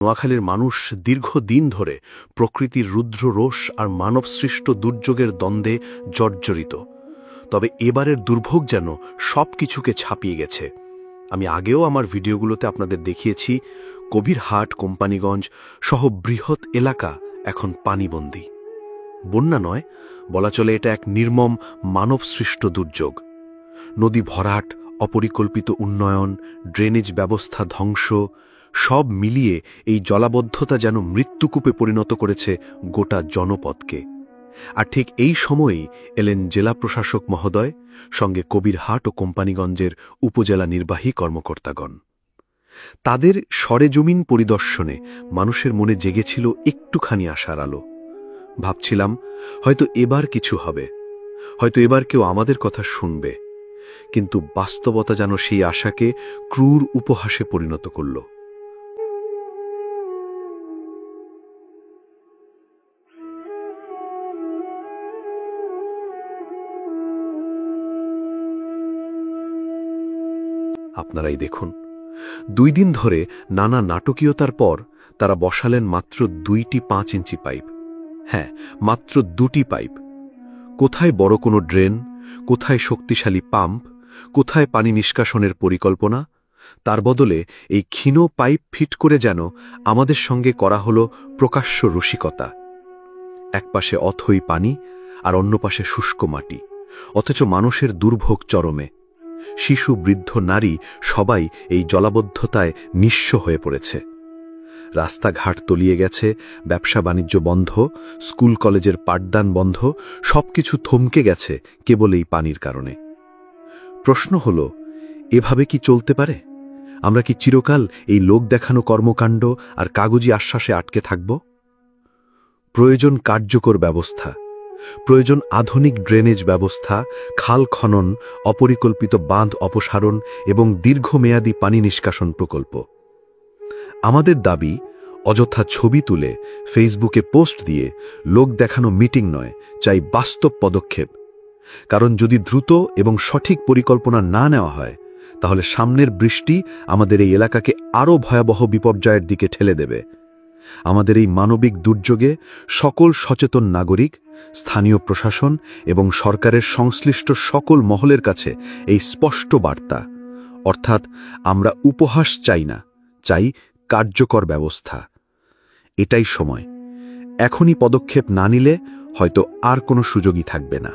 নোয়াখালীর মানুষ দীর্ঘদিন ধরে প্রকৃতির রুদ্র রোষ আর মানবসৃষ্ট দুর্যোগের দ্বন্দ্বে জর্জরিত। তবে এবারের দুর্ভোগ যেন সব কিছুকে ছাপিয়ে গেছে। আমি আগেও আমার ভিডিওগুলোতে আপনাদের দেখিয়েছি, কবিরহাট, কোম্পানিগঞ্জ সহ বৃহৎ এলাকা এখন পানিবন্দী। বন্যা নয়, বলা চলে এটা এক নির্মম মানবসৃষ্ট দুর্যোগ। নদী ভরাট, অপরিকল্পিত উন্নয়ন, ড্রেনেজ ব্যবস্থা ধ্বংস, সব মিলিয়ে এই জলাবদ্ধতা যেন মৃত্যুকূপে পরিণত করেছে গোটা জনপদকে। আর ঠিক এই সময়েই এলেন জেলা প্রশাসক মহোদয়, সঙ্গে কবিরহাট ও কোম্পানিগঞ্জের উপজেলা নির্বাহী কর্মকর্তাগণ। তাদের সরেজমিন পরিদর্শনে মানুষের মনে জেগেছিল একটুখানি আশার আলো। ভাবছিলাম, হয়তো এবার কিছু হবে, হয়তো এবার কেউ আমাদের কথা শুনবে। কিন্তু বাস্তবতা যেন সেই আশাকে ক্রূর উপহাসে পরিণত করল। আপনারাই দেখুন, 2 দিন ধরে নানা নাটকীয়তার পর তারা বসালেন মাত্র 2টি 5 ইঞ্চি পাইপ। হ্যাঁ, মাত্র 2টি পাইপ। কোথায় বড় কোনো ড্রেন, কোথায় শক্তিশালী পাম্প, কোথায় পানি নিষ্কাশনের পরিকল্পনা? তার বদলে এই ক্ষীণ পাইপ ফিট করে যেন আমাদের সঙ্গে করা হলো প্রকাশ্য রসিকতা। একপাশে অথই পানি আর অন্য পাশে শুষ্ক মাটি, অথচ মানুষের দুর্ভোগ চরমে। শিশু, বৃদ্ধ, নারী সবাই এই জলাবদ্ধতায় নিঃস্ব হয়ে পড়েছে। রাস্তাঘাট তলিয়ে গেছে, ব্যবসা বাণিজ্য বন্ধ, স্কুল কলেজের পাঠদান বন্ধ, সবকিছু থমকে গেছে কেবল এই পানির কারণে। প্রশ্ন হল, এভাবে কি চলতে পারে? আমরা কি চিরকাল এই লোক দেখানো কর্মকাণ্ড আর কাগজি আশ্বাসে আটকে থাকব? প্রয়োজন কার্যকর ব্যবস্থা, প্রয়োজন আধুনিক ড্রেনেজ ব্যবস্থা, খাল খনন, অপরিকল্পিত বাঁধ অপসারণ এবং দীর্ঘমেয়াদী পানি নিষ্কাশন প্রকল্প। আমাদের দাবি, অযথা ছবি তুলে ফেসবুকে পোস্ট দিয়ে লোক দেখানো মিটিং নয়, চাই বাস্তব পদক্ষেপ। কারণ যদি দ্রুত এবং সঠিক পরিকল্পনা না নেওয়া হয়, তাহলে সামনের বৃষ্টি আমাদের এই এলাকাকে আরও ভয়াবহ বিপর্যয়ের দিকে ঠেলে দেবে। আমাদের এই মানবিক দুর্যোগে সকল সচেতন নাগরিক, স্থানীয় প্রশাসন এবং সরকারের সংশ্লিষ্ট সকল মহলের কাছে এই স্পষ্ট বার্তা, অর্থাৎ আমরা উপহাস চাই না, চাই কার্যকর ব্যবস্থা। এটাই সময়। এখনই পদক্ষেপ না নিলে হয়তো আর কোনো সুযোগই থাকবে না।